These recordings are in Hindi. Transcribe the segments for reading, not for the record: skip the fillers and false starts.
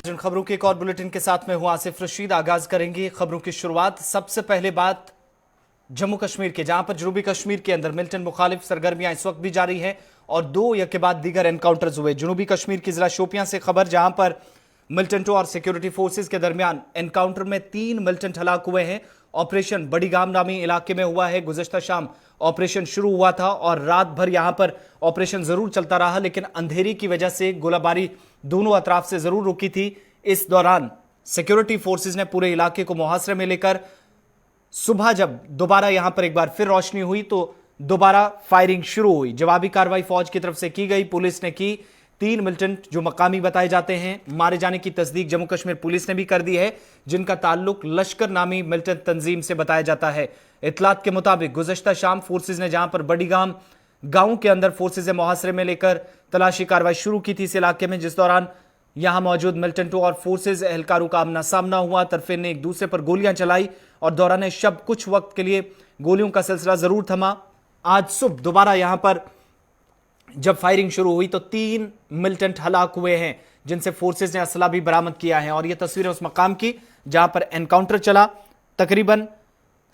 जिन खबरों के एक और बुलेटिन के साथ में हूं आसिफ रशीद। आगाज करेंगे खबरों की शुरुआत। सबसे पहले बात जम्मू कश्मीर के, जहां पर जनूबी कश्मीर के अंदर मिलिटेंट मुखालिफ सरगर्मियां इस वक्त भी जारी है और दो या के बाद दीगर एनकाउंटर्स हुए। जनूबी कश्मीर की जिला शोपियां से खबर, जहां पर मिलिटेंटों और सिक्योरिटी फोर्सेस के दरमियान एनकाउंटर में 3 मिलिटेंट हलाक हुए हैं। ऑपरेशन बड़ी गाम नामी इलाके में हुआ है। गुज़श्ता शाम ऑपरेशन शुरू हुआ था और रात भर यहां पर ऑपरेशन जरूर चलता रहा, लेकिन अंधेरी की वजह से गोलाबारी दोनों अतराफ से जरूर रुकी थी। इस दौरान सिक्योरिटी फोर्सेस ने पूरे इलाके को मुहासरे में लेकर सुबह जब दोबारा यहां पर एक बार फिर रोशनी हुई तो दोबारा फायरिंग शुरू हुई। जवाबी कार्रवाई फौज की तरफ से की गई, पुलिस ने की। 3 मिलिटेंट जो मकामी बताए जाते हैं मारे जाने की तस्दीक जम्मू कश्मीर पुलिस ने भी कर दी है, जिनका ताल्लुक लश्कर नामी मिलिटेंट तंजीम से बताया जाता है। इतलात के मुताबिक गुज़श्ता शाम फोर्सेज ने जहां पर बड़ी गांव के अंदर फोर्सेज मुहासरे में लेकर तलाशी कार्रवाई शुरू की थी इस इलाके में, जिस दौरान यहां मौजूद मिलिटेंटों और फोर्सेज एहलकारों का आमना सामना हुआ। तरफेन ने एक दूसरे पर गोलियां चलाई और दौरान शब कुछ वक्त के लिए गोलियों का सिलसिला जरूर थमा। आज सुबह दोबारा यहां पर जब फायरिंग शुरू हुई तो 3 मिलिटेंट हलाक हुए हैं, जिनसे फोर्सेज ने असला भी बरामद किया है। और यह तस्वीरें उस मकाम की जहां पर एनकाउंटर चला। तकरीबन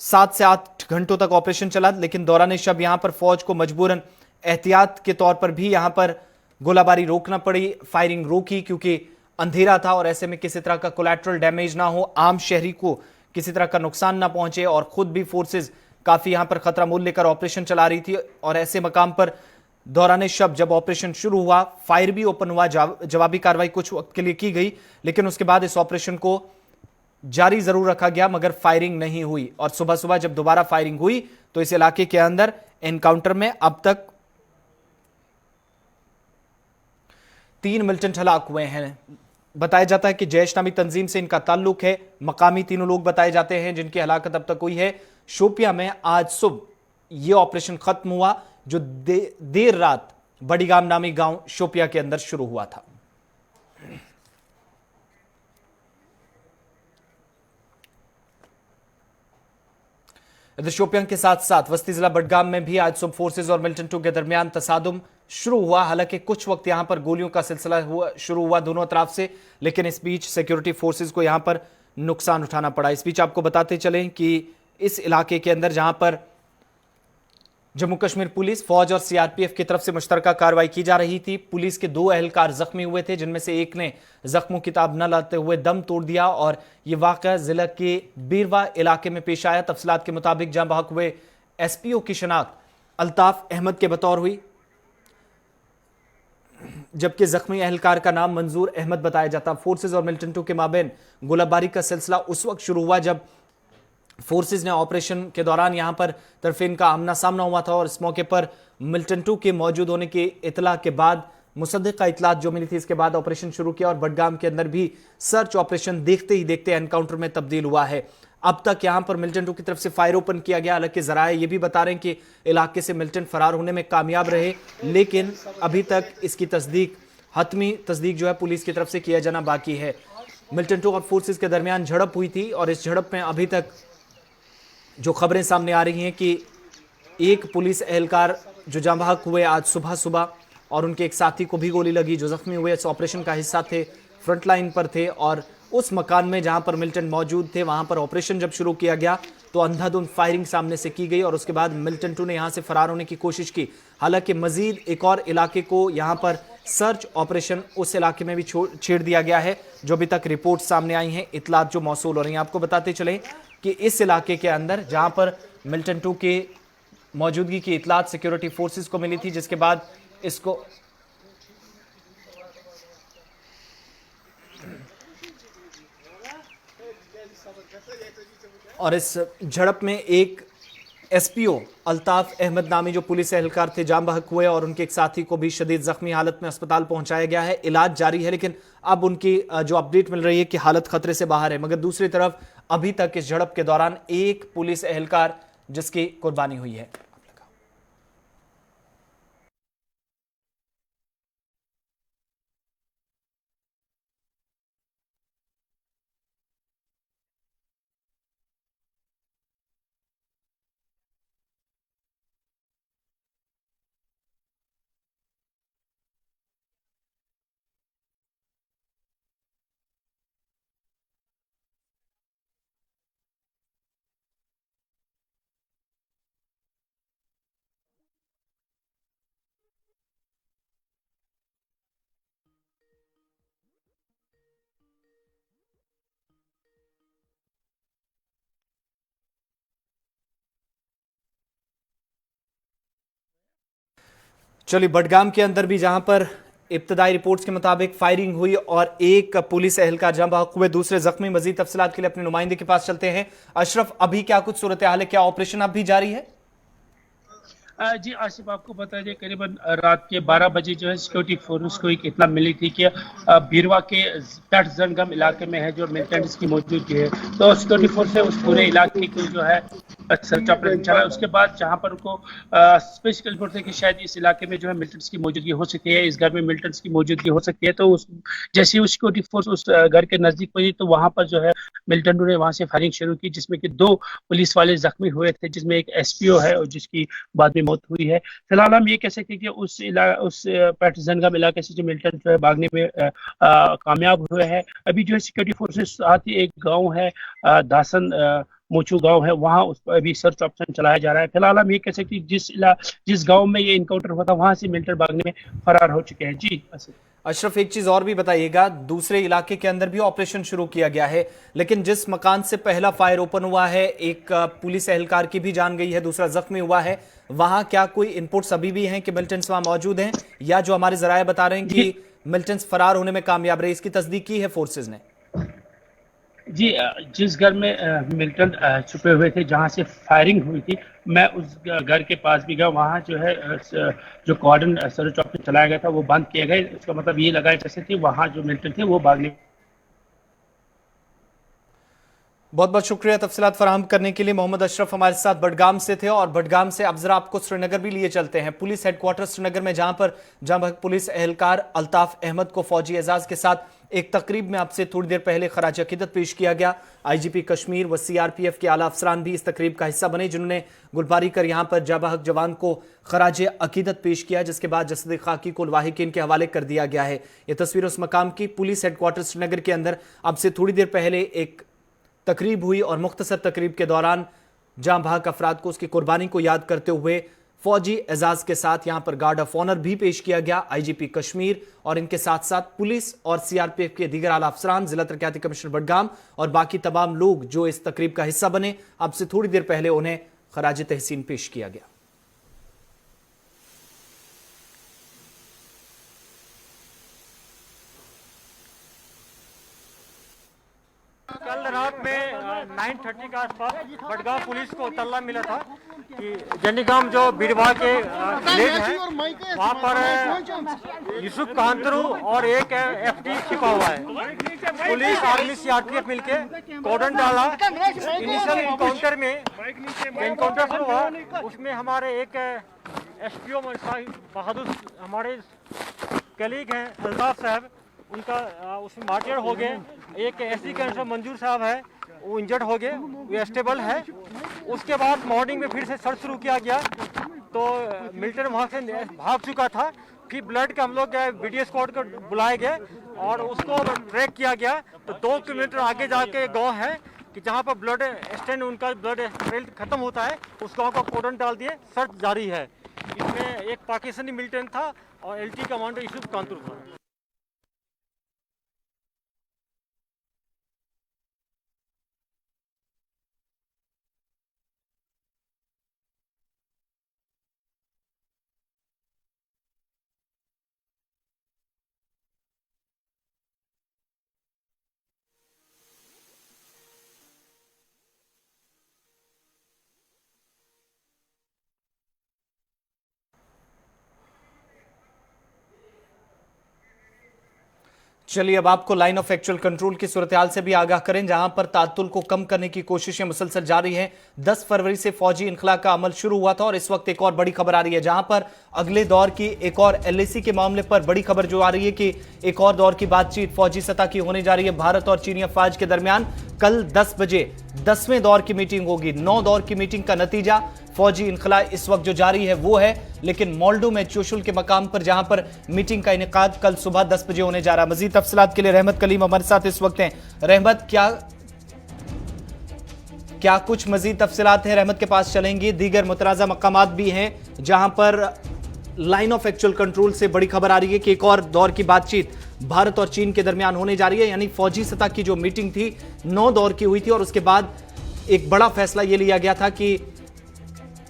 7 से 8 घंटों तक ऑपरेशन चला, लेकिन दौरान शब यहां पर फौज को मजबूरन एहतियात के तौर पर भी यहां पर गोलाबारी रोकना पड़ी, फायरिंग रोकी, क्योंकि अंधेरा था और ऐसे में किसी तरह का कोलैटरल डैमेज ना हो, आम शहरी को किसी तरह का नुकसान ना पहुंचे। और खुद भी फोर्सेज काफी यहां पर खतरा मोल लेकर ऑपरेशन चला रही थी और ऐसे मकाम पर दौरान शब जब ऑपरेशन शुरू हुआ, फायर भी ओपन हुआ, जवाबी कार्रवाई कुछ वक्त के लिए की गई, लेकिन उसके बाद इस ऑपरेशन को जारी जरूर रखा गया, मगर फायरिंग नहीं हुई। और सुबह सुबह जब दोबारा फायरिंग हुई तो इस इलाके के अंदर एनकाउंटर में अब तक 3 मिलिटेंट हलाक हुए हैं। बताया जाता है कि जैश नामी तंजीम से इनका ताल्लुक है। मकामी तीनों लोग बताए जाते हैं जिनकी हलाकत अब तक हुई है। शोपिया में आज सुबह यह ऑपरेशन खत्म हुआ, जो देर रात बड़ी गाम नामी गांव शोपिया के अंदर शुरू हुआ था। इधर शोपियां के साथ साथ वस्ती जिला बडगाम में भी आज सुबह फोर्सेज और मिलिटेंटों के दरमियान तसादुम शुरू हुआ। हालांकि कुछ वक्त यहां पर गोलियों का सिलसिला शुरू हुआ दोनों तरफ से, लेकिन इस बीच सिक्योरिटी फोर्सेज को यहां पर नुकसान उठाना पड़ा। इस बीच आपको बताते चलें कि इस इलाके के अंदर जहां पर जम्मू कश्मीर पुलिस, फौज और सीआरपीएफ की तरफ से मुश्तरका कार्रवाई की जा रही थी। पुलिस के 2 एहलकार जख्मी हुए थे, जिनमें से एक ने जख्मों की ताब न लाते हुए दम तोड़ दिया और यह वाकया जिला के बीरवा इलाके में पेश आया। तफसीलात के मुताबिक जहां बहक हुए एसपीओ की शनाख्त अल्ताफ अहमद के बतौर हुई, जबकि जख्मी एहलकार का नाम मंजूर अहमद बताया जाता। फोर्सेज और मिलिटेंटों के माबेन गोलाबारी का सिलसिला उस वक्त शुरू हुआ जब फोर्सेज ने ऑपरेशन के दौरान यहां पर तरफेन का आमना सामना हुआ था और इस मौके पर मिलिटेंटों के मौजूद होने की इतला के बाद, मुसद्दिका इतलात जो मिली थी, इसके बाद ऑपरेशन शुरू किया और बडगाम के अंदर भी सर्च ऑपरेशन देखते ही देखते एनकाउंटर में तब्दील हुआ है। अब तक यहां पर मिलिटेंटों की तरफ से फायर ओपन किया गया। हालांकि जराए ये भी बता रहे हैं कि इलाके से मिलिटेंट फरार होने में कामयाब रहे, लेकिन अभी तक इसकी तस्दीक, हतमी तस्दीक जो है पुलिस की तरफ से किया जाना बाकी है। मिलिटेंटों और फोर्सेज के दरमियान झड़प हुई थी और इस झड़प में अभी तक जो खबरें सामने आ रही हैं कि एक पुलिस एहलकार जो जाँ बहक हुए आज सुबह सुबह और उनके एक साथी को भी गोली लगी, जो जख्मी हुए इस ऑपरेशन का हिस्सा थे, फ्रंट लाइन पर थे और उस मकान में जहां पर मिलिटेंट मौजूद थे वहां पर ऑपरेशन जब शुरू किया गया तो अंधाधुंध फायरिंग सामने से की गई और उसके बाद मिलिटेंटों ने यहां से फरार होने की कोशिश की। हालांकि मजीद एक और इलाके को यहां पर सर्च ऑपरेशन उस इलाके में भी छेड़ दिया गया है, जो अभी तक रिपोर्ट सामने आई हैं, इतलात जो मौसूल हो रही हैं। आपको बताते चलें कि इस इलाके के अंदर जहां पर मिलिटेंटों के मौजूदगी की इतलात सिक्योरिटी फोर्सेस को मिली थी, जिसके बाद इसको और इस झड़प में एक एसपीओ अल्ताफ अहमद नामी जो पुलिस एहलकार थे जाम बहक हुए और उनके एक साथी को भी शदीद जख्मी हालत में अस्पताल पहुंचाया गया है। इलाज जारी है, लेकिन अब उनकी जो अपडेट मिल रही है कि हालत खतरे से बाहर है। मगर दूसरी तरफ अभी तक इस झड़प के दौरान एक पुलिस एहलकार जिसकी कुर्बानी हुई है। चलिए, बडगाम के अंदर भी जहां पर इब्तदाई रिपोर्ट्स के मुताबिक फायरिंग हुई और एक पुलिस एहलकार जहां बहक हुए, दूसरे जख्मी। मजीद तफसीलात के लिए अपने नुमाइंदे के पास चलते हैं। अशरफ, अभी क्या कुछ सूरत हाल है? क्या ऑपरेशन अब भी जारी है? जी आसिफ, आपको बता दें करीबन रात के 12 बजे जो है सिक्योरिटी फोर्स को एक इत्तला मिली थी कि बीरवा के पैटजनगम इलाके में है जो मिलिटेंट्स की मौजूदगी है। तो सिक्योरिटी फोर्स है उस पूरे इलाके को जो है सर्च ऑपरेशन चला। उसके बाद जहां पर उनको स्पेशल रिपोर्ट थी कि शायद इस इलाके में जो है मिलिटेंट्स की मौजूदगी हो सकती है, इस घर में मिलिटेंट्स की मौजूदगी हो सकती है। तो उस जैसे ही सिक्योरिटी फोर्स उस घर के नजदीक पहुंची तो वहां पर जो है मिलिटेंटों ने वहां से फायरिंग शुरू की, जिसमें कि 2 पुलिस वाले जख्मी हुए थे, जिसमें एक एसपीओ है और जिसकी बाद में मौत हुई है। फिलहाल हम ये कह सकते हैं कि उस पैटजनगम इलाके से जो मिलिटेंट जो है भागने में कामयाब हुए हैं। अभी जो है सिक्योरिटी फोर्सेस साथ ही एक गांव है दासन मोचू गांव है, वहां उस पर अभी सर्च ऑपरेशन चलाया जा रहा है। फिलहाल हम ये कह सकते हैं जिस गांव में ये इनकाउंटर हुआ था वहां से मिलिटेंट भागने में फरार हो चुके हैं। जी अशरफ, एक चीज और भी बताइएगा, दूसरे इलाके के अंदर भी ऑपरेशन शुरू किया गया है, लेकिन जिस मकान से पहला फायर ओपन हुआ है, एक पुलिस एहलकार की भी जान गई है, दूसरा जख्मी हुआ है, वहां क्या कोई इनपुट्स अभी भी हैं कि मिलिटेंट्स वहां मौजूद हैं, या जो हमारे जराये बता रहे हैं कि मिलिटेंट्स फरार होने में कामयाब रहे? इसकी तस्दीक की है फोर्सेज ने? जी, जिस घर में मिलिटेंट छुपे हुए थे जहां से फायरिंग हुई थी, मैं उस घर के पास भी गया। वहां जो है जो कॉर्डन सर्च ऑपरेशन चलाया गया था वो बंद किए गए। इसका मतलब ये लगाया जा सकता है वहां जो मिलिटेंट थे वो भागने। बहुत बहुत शुक्रिया तफसीलात फराहम करने के लिए। मोहम्मद अशरफ हमारे साथ बडगाम से थे, और बडगाम से अब जरा आपको श्रीनगर भी लिए चलते हैं, पुलिस हेडक्वार्टर श्रीनगर में, जहां पर पुलिस एहलकार अल्ताफ अहमद को फौजी एजाज के साथ एक तकरीब में आपसे थोड़ी देर पहले खराज अकीदत पेश किया गया। आईजीपी कश्मीर व सीआरपीएफ के आला अफसरान भी इस तकरीब का हिस्सा बने, जिन्होंने गुलबारी कर यहां पर जाबहक जवान को खराज अकीदत पेश किया, जिसके बाद जसद खाकी को लवाहिकीन के हवाले कर दिया गया है। यह तस्वीर उस मकाम की पुलिस हेडक्वार्टर श्रीनगर के अंदर अब से थोड़ी देर पहले एक तकरीब हुई, और मुख्तसर तकरीब के दौरान जां बहक अफराद को उसकी कुर्बानी को याद करते हुए फौजी एजाज के साथ यहां पर गार्ड ऑफ ऑनर भी पेश किया गया। आईजीपी कश्मीर और इनके साथ साथ पुलिस और सीआरपीएफ के दीगर आला अफसरान, जिला तरक्याती कमिश्नर बडगाम और बाकी तमाम लोग जो इस तकरीब का हिस्सा बने, अब से थोड़ी देर पहले उन्हें खराज तहसीन पेश किया गया। कल रात में 9:30 के आसपास बडगाम पुलिस को तल्ला मिला था कि जनीगाम जो बीरवा के विलेज है वहाँ पर यूसुफ कांतरू और एक एफटी छिपा हुआ है। पुलिस आर्मी सीआरपीएफ मिलके कॉर्डन डाला। इनिशियल इनकाउंटर में इनकाउंटर शुरू हुआ, उसमें हमारे एक एसपीओ बहादुर हमारे कलीग हैं अल्ताफ साहब, उनका उसमें मार्टियर हो गए। एक एसडी कैंसर मंजूर साहब है, वो इंजर्ड हो गए, वो स्टेबल है। उसके बाद मॉर्निंग में फिर से सर्च शुरू किया गया तो मिलिटेंट वहाँ से भाग चुका था। फिर ब्लड का हम लोग बीडीएस स्क्वाड को बुलाए गए और उसको ट्रैक किया गया। तो 2 किलोमीटर आगे जाके गाँव है कि जहाँ पर ब्लड स्टैंड उनका ब्लड खत्म होता है, उस गाँव का कॉर्डन डाल दिए, सर्च जारी है। इसमें एक पाकिस्तानी मिलिटेंट था और एलटी कमांडर यूसुफ कांतरू था। चलिए, अब आपको लाइन ऑफ एक्चुअल कंट्रोल की सूरत हाल से भी आगाह करें, जहां पर तातुल को कम करने की कोशिशें मुसलसल जारी हैं। 10 फरवरी से फौजी इनखला का अमल शुरू हुआ था, और इस वक्त एक और बड़ी खबर आ रही है, जहां पर अगले दौर की एक और एलएसी के मामले पर बड़ी खबर जो आ रही है कि एक और दौर की बातचीत फौजी सतह की होने जा रही है भारत और चीनी अफवाज के दरमियान। कल 10 बजे 10वें दौर की मीटिंग होगी। 9 दौर की मीटिंग का नतीजा फौजी इनखला इस वक्त जो जारी है वो है, लेकिन मोल्डो में चुशुल के मकाम पर जहां पर मीटिंग का इनेकाद कल सुबह 10 बजे होने जा रहा है। मजीद तफसीलात के लिए रहमत कलीम हमारे साथ इस वक्त हैं। रहमत, क्या कुछ मजीद तफसीलात हैं? रहमत के पास चलेंगे। दीगर मुतराजा मकामात भी हैं जहां पर लाइन ऑफ एक्चुअल कंट्रोल से बड़ी खबर आ रही है कि एक और दौर की बातचीत भारत और चीन के दरमियान होने जा रही है। यानी फौजी सतह की जो मीटिंग थी 9 दौर की हुई थी, और उसके बाद एक बड़ा फैसला यह लिया गया था कि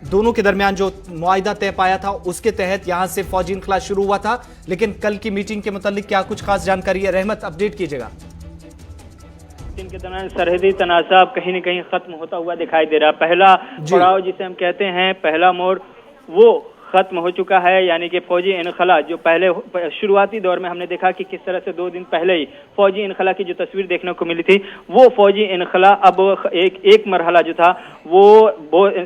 दोनों के दरमियान जो मुआहिदा तय पाया था उसके तहत यहां से फौजी इनखला शुरू हुआ था, लेकिन कल की मीटिंग के मुतालिक क्या कुछ खास जानकारी है? रहमत, अपडेट कीजिएगा। दिन के दौरान सरहदी तनाज़ा कहीं न कहीं खत्म होता हुआ दिखाई दे रहा। पहला पड़ाव जिसे हम कहते हैं, पहला मोड़, वो खत्म हो चुका है, यानी कि फौजी इनखला जो पहले शुरुआती दौर में हमने देखा कि किस तरह से 2 दिन पहले ही फौजी इनखला की जो तस्वीर देखने को मिली थी, वो फौजी इनखला अब एक मरहला जो था वो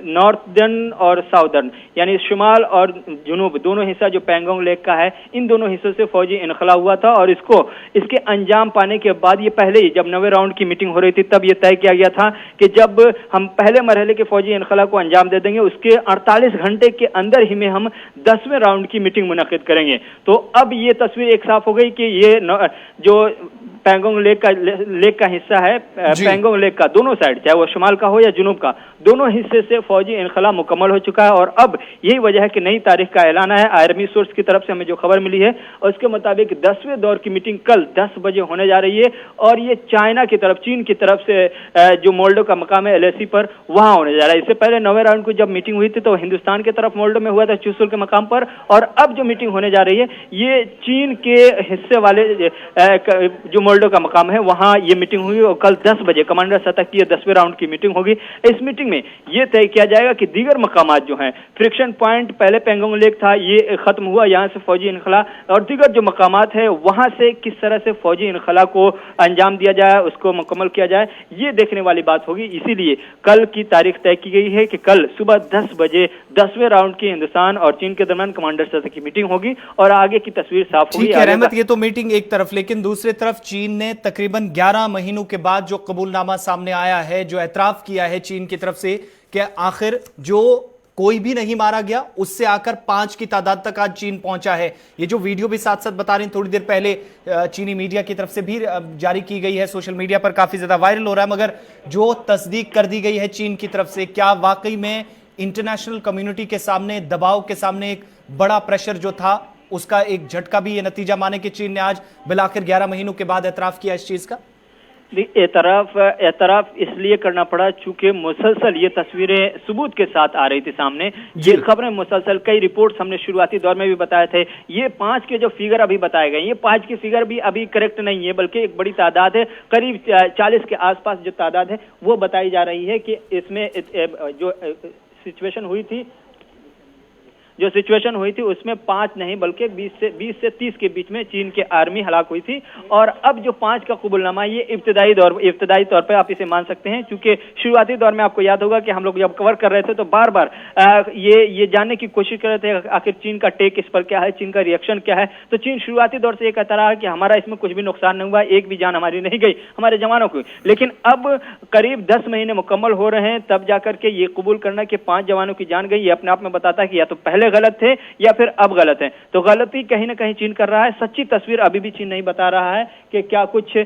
नॉर्थर्न और साउदर्न यानी शुमाल और जुनूब दोनों हिस्सा जो पैंगोंग लेक का है, इन दोनों हिस्सों से फौजी इनखला हुआ था। और इसके अंजाम पाने के बाद ये पहले ही जब 9वें राउंड की मीटिंग हो रही थी तब ये तय किया गया था कि जब हम पहले मरहले के फौजी इनखला को अंजाम दे देंगे उसके 48 घंटे के अंदर ही में हम 10वें राउंड की मीटिंग मुनक्किद करेंगे। तो अब ये तस्वीर एक साफ हो गई कि ये जो पैंगोंग लेक का हिस्सा है, पैंगोंग लेक का दोनों साइड, चाहे वो शुमाल का हो या जुनूब का, दोनों हिस्से से फौजी इनखला मुकम्मल हो चुका है। और अब यही वजह है कि नई तारीख का ऐलान है। आर्मी सोर्स की तरफ से हमें जो खबर मिली है उसके मुताबिक 10वें दौर की मीटिंग कल 10 बजे होने जा रही है और ये चाइना की तरफ, चीन की तरफ से जो मोल्डो का मकाम है LAC पर, वहां होने जा रहा है। इससे पहले 9वें राउंड की जब मीटिंग हुई थी तो हिंदुस्तान की तरफ मोल्डो में हुआ था, चुशुल के मकाम पर, और अब जो मीटिंग होने जा रही है ये चीन के हिस्से वाले जो मोल्डो का मकाम है वहां ये मीटिंग हुई और कल 10 बजे कमांडर सतह की 10वें राउंड की मीटिंग होगी। इस मीटिंग में ये तय किया जाएगा कि दीगर मकामात जो हैं, फ्रिक्शन पॉइंट पहले पैंगोंग लेक था, ये खत्म हुआ, यहाँ से फौजी इनखला, और दीगर जो मकामात है वहां से किस तरह से फौजी इनखला को अंजाम दिया जाए, उसको मुकम्मल किया जाए, ये देखने वाली बात होगी। इसीलिए कल की तारीख तय की गई है कि कल सुबह 10 बजे 10वें राउंड की हिंदुस्तान और चीन के दरमियान कमांडर सतह की मीटिंग होगी और आगे की तस्वीर साफ होगी। ठीक है रहमत, ये तो मीटिंग एक तरफ, लेकिन दूसरी तरफ चीन ने तकरीबन 11 महीनों के बाद जो कबूलनामा सामने आया है, जो एतराफ किया है चीन की तरफ से कि आखिर जो कोई भी नहीं मारा गया, उससे आकर 5 की तादाद तक आज चीन पहुंचा है। ये जो वीडियो भी साथ साथ बता रहे हैं, थोड़ी देर पहले चीनी मीडिया की तरफ से भी जारी की गई है, सोशल मीडिया पर काफी ज्यादा वायरल हो रहा है, मगर जो तस्दीक कर दी गई है चीन की तरफ से, क्या वाकई में इंटरनेशनल कम्युनिटी के सामने, दबाव के सामने एक बड़ा प्रेशर जो था उसका एक झटका भी ये नतीजा माने कि चीन ने आज बिलाखिर 11 महीनों के बाद एतराफ किया इस चीज का? एतराफ इसलिए करना पड़ा चूंकि मुसलसल ये तस्वीरें सबूत के साथ आ रही थी सामने, ये खबरें मुसलसल, कई रिपोर्ट्स हमने शुरुआती दौर में भी बताए थे। ये 5 के जो फिगर अभी बताए गए, ये 5 की फिगर भी अभी करेक्ट नहीं है, बल्कि एक बड़ी तादाद है, करीब 40 के आसपास जो तादाद है वो बताई जा रही है कि इसमें जो सिचुएशन हुई थी उसमें 5 नहीं बल्कि 20 से 30 के बीच में चीन के आर्मी हलाक हुई थी। और अब जो 5 का कबूलनामा, ये इब्तदाई तौर पे आप इसे मान सकते हैं, क्योंकि शुरुआती दौर में आपको याद होगा कि हम लोग जब कवर कर रहे थे तो बार बार ये जानने की कोशिश कर रहे थे आखिर चीन का टेक इस पर क्या है, चीन का रिएक्शन क्या है। तो चीन शुरुआती दौर से ये कहता रहा कि हमारा इसमें कुछ भी नुकसान नहीं हुआ, एक भी जान हमारी नहीं गई, हमारे जवानों की। लेकिन अब करीब 10 महीने मुकम्मल हो रहे हैं तब जाकर के ये कबूल करना कि 5 जवानों की जान गई, ये अपने आप में बताता है कि या तो पहले गलत थे या फिर अब गलत है। तो गलती कहीं ना कहीं चीन कर रहा है, सच्ची तस्वीर अभी भी चीन नहीं बता रहा है कि क्या कुछ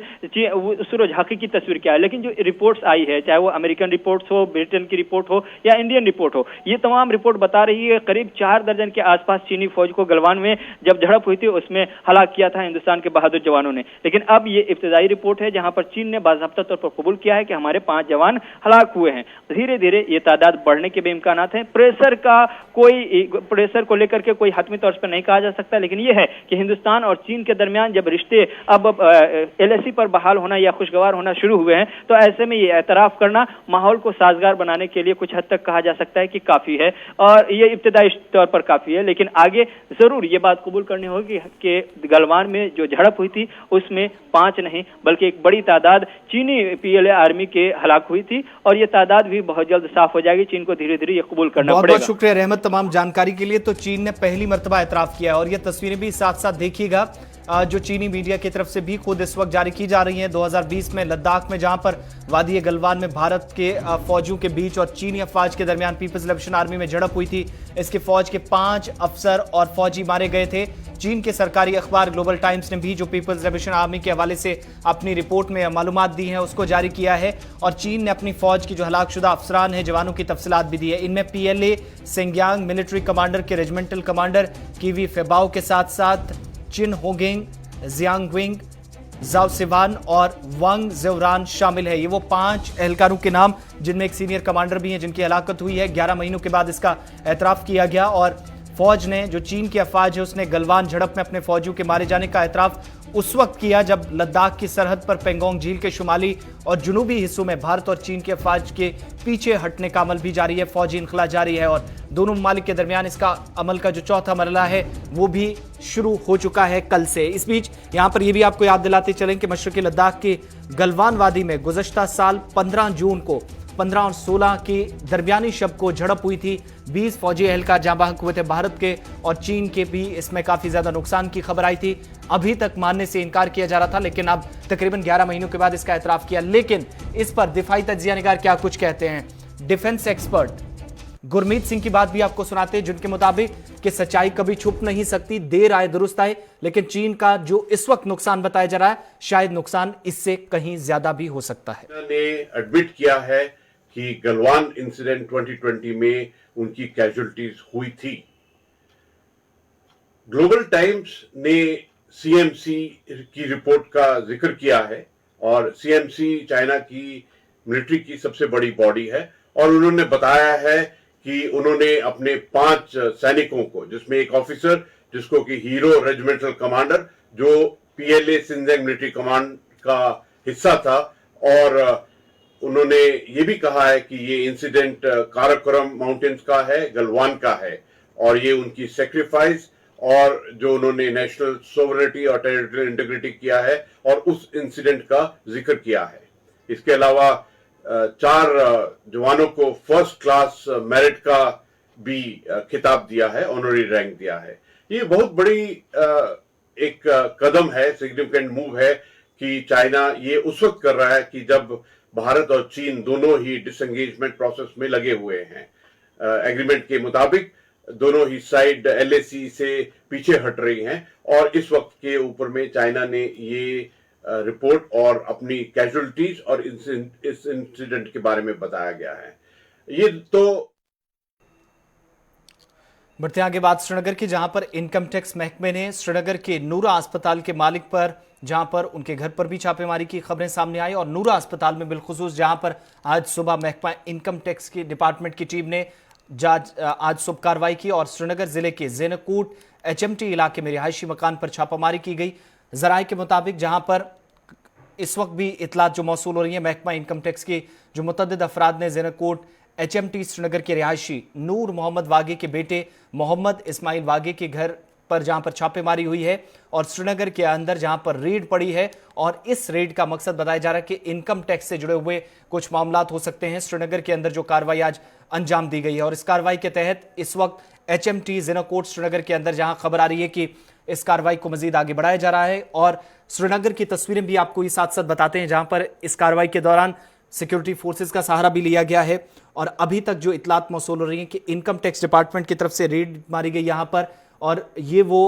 सूरज हकीकी तस्वीर क्या है। लेकिन जो रिपोर्ट्स आई है, चाहे वो अमेरिकन रिपोर्ट्स हो, ब्रिटेन की रिपोर्ट हो या इंडियन रिपोर्ट हो, ये तमाम रिपोर्ट बता रही है करीब 4 दर्जन के आसपास चीनी फौज को गलवान में जब झड़प हुई थी उसमें हलाक किया था हिंदुस्तान के बहादुर जवानों ने। लेकिन अब ये इब्तदाई रिपोर्ट है जहां पर चीन ने बाज़ाब्ता तौर पर कबूल किया है कि हमारे 5 जवान हलाक हुए हैं। धीरे धीरे ये तादाद बढ़ने के भी इम्कानात हैं। प्रेशर को लेकर के कोई हतमी तौर पर नहीं कहा जा सकता, लेकिन यह है कि हिंदुस्तान और चीन के दरमियान जब रिश्ते अब LAC पर बहाल होना या खुशगवार होना शुरू हुए हैं तो ऐसे में ये एतराफ करना माहौल को साजगार बनाने के लिए कुछ हद तक कहा जा सकता है कि काफी है, और ये इब्तदाई तौर पर काफी है। लेकिन आगे जरूर ये बात कबूल करनी होगी कि गलवान में जो झड़प हुई थी उसमें 5 नहीं बल्कि एक बड़ी तादाद चीनी PLA आर्मी के हलाक हुई थी, और ये तादाद भी बहुत जल्द साफ हो जाएगी। चीन को धीरे धीरे ये कबूल करना पड़ेगा। बहुत शुक्रिया रहमत तमाम जानकारी के लिए। तो चीन ने पहली मर्तबा एतराफ किया और ये तस्वीरें भी साथ साथ देखिएगा जो चीनी मीडिया की तरफ से भी खुद इस वक्त जारी की जा रही हैं। 2020 में लद्दाख में जहां पर वादी गलवान में भारत के फौजियों के बीच और चीनी अफवाज के दरमियान पीपल्स लिबरेशन आर्मी में झड़प हुई थी, इसके फौज के 5 अफसर और फौजी मारे गए थे। चीन के सरकारी अखबार ग्लोबल टाइम्स ने भी जो पीपल्स लिबरेशन आर्मी के हवाले से अपनी रिपोर्ट में मालूमात दी हैं उसको जारी किया है, और चीन ने अपनी फौज की जो हलाकशुदा अफसरान हैं, जवानों की तफसीलात भी दी है। इनमें PLA सिंगयांग मिलिट्री कमांडर के रेजिमेंटल कमांडर कीवी फेबाओ के साथ साथ चिन होगिंग, जियांगविंग, जाओ सिवान और वांग जेवरान शामिल है। ये वो 5 एहलकारों के नाम जिनमें एक सीनियर कमांडर भी हैं जिनकी हलाकत हुई है। 11 महीनों के बाद इसका एतराफ किया गया और फौज ने, जो चीन की अफवाज है, उसने गलवान झड़प में अपने फौजियों के मारे जाने का एतराफ उस वक्त किया जब लद्दाख की सरहद पर पेंगोंग झील के शुमाली और जुनूबी हिस्सों में भारत और चीन की अफवाज के पीछे हटने का अमल भी जारी है। फौजी इनखला जारी है और दोनों ममालिक के दरमियान इसका अमल का जो चौथा मरला है वो भी शुरू हो चुका है कल से। इस बीच यहां पर यह भी आपको याद दिलाते चलें कि मशरकी लद्दाख के गलवान वादी में गुज़श्ता साल 15 जून को 15 और 16 की दरमियानी शब को झड़प हुई थी। 20 फौजी एहलकार जाँ बहक हुए थे। भारत के और चीन के भी इसमें काफी ज्यादा नुकसान की खबर आई थी। अभी तक मानने से इनकार किया जा रहा था, लेकिन अब तकरीबन 11 महीनों के बाद इसका एतराफ किया। लेकिन इस पर दिफाई तज्जिया निगार क्या कुछ कहते हैं। डिफेंस एक्सपर्ट गुरमीत सिंह की बात भी आपको सुनाते हैं, जिनके मुताबिक कि सच्चाई कभी छुप नहीं सकती, देर आए दुरुस्त आए। लेकिन चीन का जो इस वक्त नुकसान बताया जा रहा है, शायद नुकसान इससे कहीं ज्यादा भी हो सकता है। ने एडमिट किया है कि गलवान इंसिडेंट 2020 में उनकी कैजुअलिटीज हुई थी। ग्लोबल टाइम्स ने सीएमसी की रिपोर्ट का जिक्र किया है और सीएमसी चाइना की मिलिट्री की सबसे बड़ी बॉडी है और उन्होंने बताया है कि उन्होंने अपने 5 सैनिकों को, जिसमें एक ऑफिसर जिसको कि हीरो रेजिमेंटल कमांडर जो पीएलए सिंजेंग मिलिट्री कमांड का हिस्सा था, और उन्होंने ये भी कहा है कि ये इंसिडेंट काराकोरम माउंटेन्स का है, गलवान का है, और ये उनकी सेक्रीफाइस और जो उन्होंने नेशनल सोवरेनिटी और टेरिटोरियल इंटीग्रिटी किया है और उस इंसिडेंट का जिक्र किया है। इसके अलावा 4 जवानों को फर्स्ट क्लास मेरिट का भी खिताब दिया है, ऑनरी रैंक दिया है। ये बहुत बड़ी एक कदम है, सिग्निफिकेंट मूव है कि चाइना ये उस वक्त कर रहा है कि जब भारत और चीन दोनों ही डिसएंगेजमेंट प्रोसेस में लगे हुए हैं। एग्रीमेंट के मुताबिक दोनों ही साइड एलएसी से पीछे हट रही हैं और इस वक्त के ऊपर में चाइना ने ये रिपोर्ट और अपनी कैजुअलिटीज और इस इंसिडेंट के बारे में बताया गया है। ये तो बढ़ते आगे बात श्रीनगर की, जहां पर इनकम टैक्स महकमे ने श्रीनगर के नूरा अस्पताल के मालिक पर, जहां पर उनके घर पर भी छापेमारी की खबरें सामने आई और नूरा अस्पताल में बिलखुसूस जहां पर आज सुबह महकमा इनकम टैक्स की डिपार्टमेंट की टीम ने आज सुबह कार्रवाई की और श्रीनगर जिले के ज़ेनकूट एचएमटी इलाके में रिहायशी मकान पर छापामारी की गई। जराये के मुताबिक जहां पर इस वक्त भी इतलात जो मौसूल हो रही है, महकमा इनकम टैक्स के जो मुतअद्दिद अफराद ने ज़ेनकूट एचएमटी श्रीनगर के रिहायशी नूर मोहम्मद वागे के बेटे मोहम्मद इस्माइल वागे के घर पर जहां पर छापेमारी हुई है और श्रीनगर के अंदर जहां पर रेड पड़ी है और इस रेड का मकसद बताया जा रहा है कि इनकम टैक्स से जुड़े हुए कुछ मामलात हो सकते हैं। श्रीनगर के अंदर जो कार्रवाई आज अंजाम दी गई है और इस कार्रवाई के तहत इस वक्त एचएमटी ज़ेनकूट श्रीनगर के अंदर जहां खबर आ रही है कि इस कार्रवाई को मजीद आगे बढ़ाया जा रहा है और श्रीनगर की तस्वीरें भी आपको ये साथ साथ बताते हैं जहां पर इस कार्रवाई के दौरान सिक्योरिटी फोर्सेस का सहारा भी लिया गया है और अभी तक जो इतलात मौसूल हो रही है कि इनकम टैक्स डिपार्टमेंट की तरफ से रेड मारी गई यहां पर और ये वो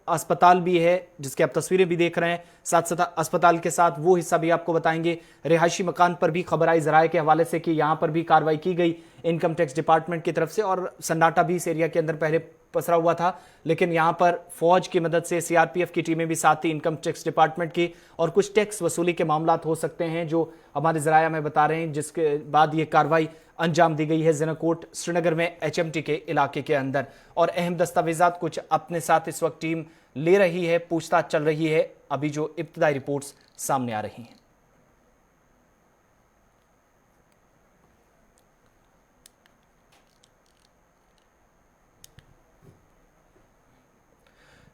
अस्पताल भी है जिसकी आप तस्वीरें भी देख रहे हैं। साथ साथ अस्पताल के साथ वो हिस्सा भी आपको बताएंगे। रिहायशी मकान पर भी खबर आई जराये के हवाले से कि यहां पर भी कार्रवाई की गई इनकम टैक्स डिपार्टमेंट की तरफ से और सन्नाटा भी इस एरिया के अंदर पहले पसरा हुआ था, लेकिन यहां पर फौज की मदद से सीआरपीएफ की टीमें भी साथ थी इनकम टैक्स डिपार्टमेंट की और कुछ टैक्स वसूली के मामलात हो सकते हैं जो हमारे जराया में बता रहे हैं, जिसके बाद ये कार्रवाई अंजाम दी गई है ज़ेनकूट श्रीनगर में एचएमटी के इलाके के अंदर। और अहम दस्तावेजात कुछ अपने साथ इस वक्त टीम ले रही है, पूछताछ चल रही है, अभी जो इब्तिदाई रिपोर्ट्स सामने आ रही हैं।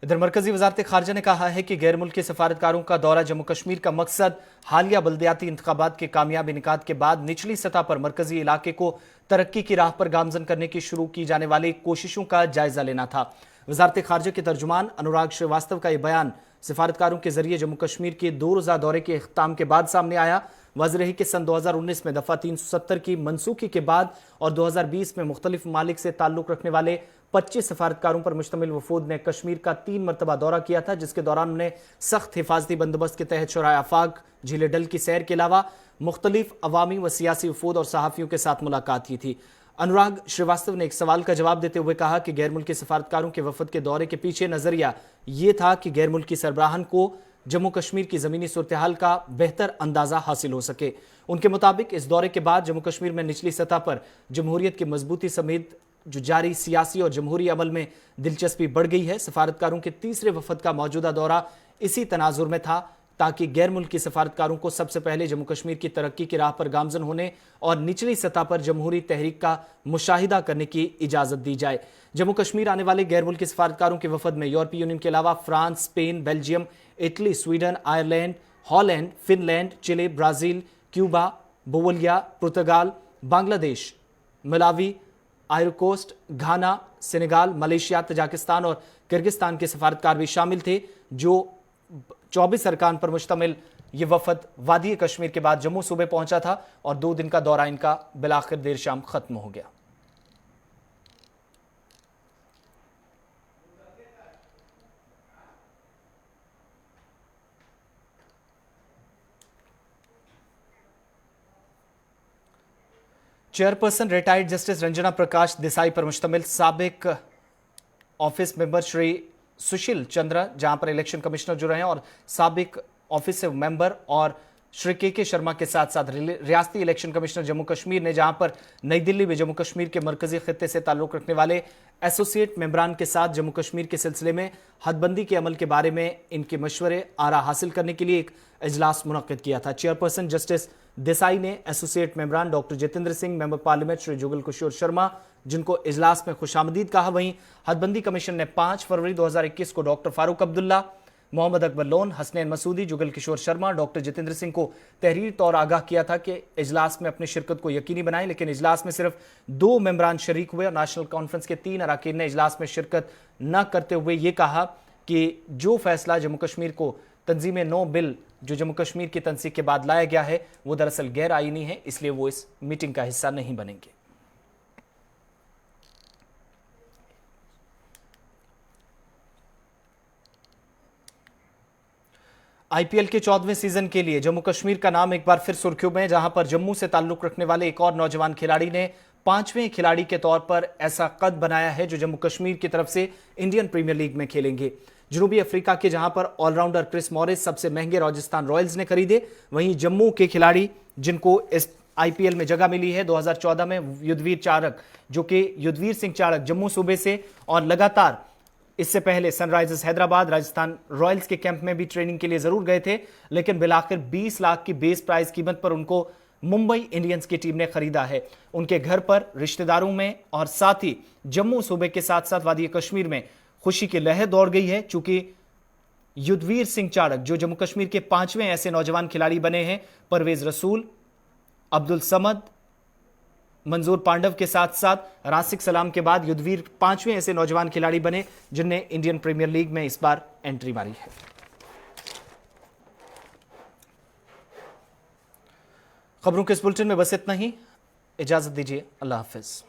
इधर मरकजी वजारत खारजा ने कहा है कि गैर मुल्की सफारतकारों का दौरा जम्मू कश्मीर का मकसद हालिया बल्दियाती इंतखाबात के कामयाब इनेकाद के बाद निचली सतह पर मरकजी इलाके को तरक्की की राह पर गामजन करने की शुरू की जाने वाली कोशिशों का जायजा लेना था। वजारत खारजा के तर्जुमान अनुराग श्रीवास्तव का यह बयान सफारतकारों के जरिए जम्मू कश्मीर के 2 रोज़ा दौरे के इख्तिताम के बाद सामने आया। वाज़ेह रही कि सन 2019 में दफ़ा 370 की मनसूखी के बाद और 2020 में मुख्तलिफ ममालिक से ताल्लुक़ रखने वाले 25 सफारतकारों पर मुश्तमिल वफूद ने कश्मीर का 3 मरतबा दौरा किया था, जिसके दौरान उन्हें सख्त हिफाजती बंदोबस्त के तहत शोराए आफाक, झीले डल की सैर के अलावा मुख्तलिफ अवामी व सियासी वफूद और सहाफ़ियों के साथ मुलाकात की थी। अनुराग श्रीवास्तव ने एक सवाल का जवाब देते हुए कहा कि गैर मुल्की सफारतकारों के वफद के दौरे के पीछे नजरिया ये था कि गैर मुल्की सरबराहान को जम्मू कश्मीर की जमीनी सूरत हाल का बेहतर अंदाजा हासिल हो सके। उनके मुताबिक इस दौरे के बाद जम्मू कश्मीर में निचली सतह पर जमहूरियत की मजबूती समेत जो जारी सियासी और जमहूरी अमल में दिलचस्पी बढ़ गई है। सफारतकारों के तीसरे वफद का मौजूदा दौरा इसी तनाजुर में था ताकि गैर मुल्की सफारतकारों को सबसे पहले जम्मू कश्मीर की तरक्की की राह पर गामजन होने और निचली सतह पर जमहूरी तहरीक का मुशाहिदा करने की इजाजत दी जाए। जम्मू कश्मीर आने वाले गैर मुल्की सफारतकारों के वफद में यूरोपीय यूनियन के अलावा France, Spain, Belgium, Italy, Sweden, Ireland, Holland, Finland, Chile, Brazil, Cuba, Bolivia, पुर्तगाल, बांग्लादेश, मलावी, आयरकोस्ट, घाना, सेनेगाल, मलेशिया, तजाकिस्तान और किर्गिस्तान के सफारतकार भी शामिल थे। जो 24 अरकान पर मुश्तमिल ये वफद वादी कश्मीर के बाद जम्मू सूबे पहुंचा था और 2 दिन का दौरा इनका बिलाखिर देर शाम खत्म हो गया। Chairperson retired justice Ranjana Prakash Desai पर मुश्तमिल साबिक ऑफिस मेंबर श्री सुशील चंद्र जहां पर इलेक्शन कमिश्नर जुड़े हैं और साबिक ऑफिस मेंबर और श्री के शर्मा के साथ साथ रियासती इलेक्शन कमिश्नर जम्मू कश्मीर ने जहां पर नई दिल्ली में जम्मू कश्मीर के मरकजी खित्ते से ताल्लुक रखने वाले एसोसिएट मेंबरान के साथ जम्मू कश्मीर के सिलसिले में हदबंदी के अमल के बारे में इनके मशवरे आरा हासिल करने के लिए एक इजलास मुनक्किद किया था। चेयरपर्सन जस्टिस देसाई ने एसोसिएट मेंबरान doctor Jitendra Singh, member parliament Shri Jugal Kishore Sharma जिनको इजलास में खुशामदीद कहा। वहीं हदबंदी कमीशन ने 5 फरवरी 2021 को डॉक्टर फारूक अब्दुल्ला, मोहम्मद अकबर लोन, हसनैन मसूदी, जुगल किशोर शर्मा, डॉक्टर जितेंद्र सिंह को तहरीर तौर आगाह किया था कि इजलास में अपनी शिरकत को यकीनी बनाएं, लेकिन इजलास में सिर्फ 2 मेंबरान शरीक हुए और नेशनल कॉन्फ्रेंस के 3 अरकान ने इजलास में शिरकत न करते हुए ये कहा कि जो फैसला जम्मू कश्मीर को तंजीम नो बिल जो जम्मू कश्मीर की तंसीक के बाद लाया गया है वो दरअसल गैर आईनी है, इसलिए वो इस मीटिंग का हिस्सा नहीं बनेंगे। आईपीएल के 14वें सीजन के लिए जम्मू कश्मीर का नाम एक बार फिर सुर्खियों में, जहां पर जम्मू से ताल्लुक रखने वाले एक और नौजवान खिलाड़ी ने 5वें खिलाड़ी के तौर पर ऐसा कद बनाया है जो जम्मू कश्मीर की तरफ से इंडियन प्रीमियर लीग में खेलेंगे। जनूबी अफ्रीका के जहां पर ऑलराउंडर क्रिस मॉरिस सबसे महंगे राजस्थान रॉयल्स ने खरीदे, वहीं जम्मू के खिलाड़ी जिनको इस आईपीएल में जगह मिली है 2014 में युद्धवीर चारक, जो कि युद्धवीर सिंह चारक जम्मू सूबे से और लगातार इससे पहले सनराइजर्स हैदराबाद, राजस्थान रॉयल्स के कैंप में भी ट्रेनिंग के लिए जरूर गए थे, लेकिन बिलाखिर 20 लाख की बेस प्राइस कीमत पर उनको मुंबई इंडियंस की टीम ने खरीदा है। उनके घर पर, रिश्तेदारों में और साथ ही जम्मू सूबे के साथ साथ वादी कश्मीर में खुशी की लहर दौड़ गई है, चूंकि युद्धवीर सिंह चारक जो जम्मू कश्मीर के 5वें ऐसे नौजवान खिलाड़ी बने हैं, परवेज रसूल, अब्दुल समद, मंजूर पांडव के साथ साथ रासिक सलाम के बाद युद्धवीर 5वें ऐसे नौजवान खिलाड़ी बने जिनने इंडियन प्रीमियर लीग में इस बार एंट्री मारी है। खबरों के इस बुलेटिन में बस इतना ही, इजाजत दीजिए, अल्लाह हाफिज।